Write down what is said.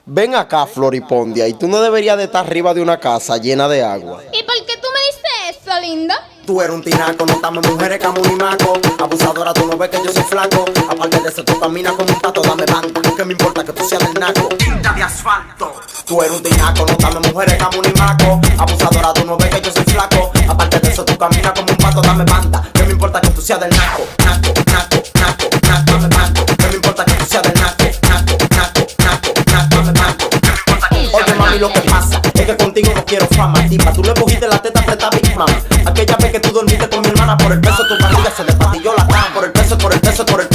Ven acá, Floripondia, y tú no deberías de estar arriba de una casa llena de agua. ¿Y por qué tú me dices eso, linda? Tú eres un tinaco, no estamos mujeres como un maco. Abusadora, tú no ves que yo soy flaco. Aparte de eso, tú caminas como un pato, dame banda. ¿Qué me importa que tú seas del naco? Tinta de asfalto. Tú eres un tinaco, no estamos mujeres como un maco. Abusadora, tú no ves que yo soy flaco. Aparte de eso, tú caminas como un pato, dame banda. ¿Qué me importa que tú seas del naco? Naco, naco, naco, naco, dame banda. ¿Qué me importa que tú seas del naco? Naco, naco, naco, naco, dame banda. ¿Qué me importa que tú seas del naco? Oye, mami, lo que pasa es que contigo no quiero fama, tipa. Tú le cogiste la teta preta Big Mama. Aquella vez que tú dormiste con mi hermana, por el peso tu barriga se le patilló la cama. Por el peso, por el peso, por el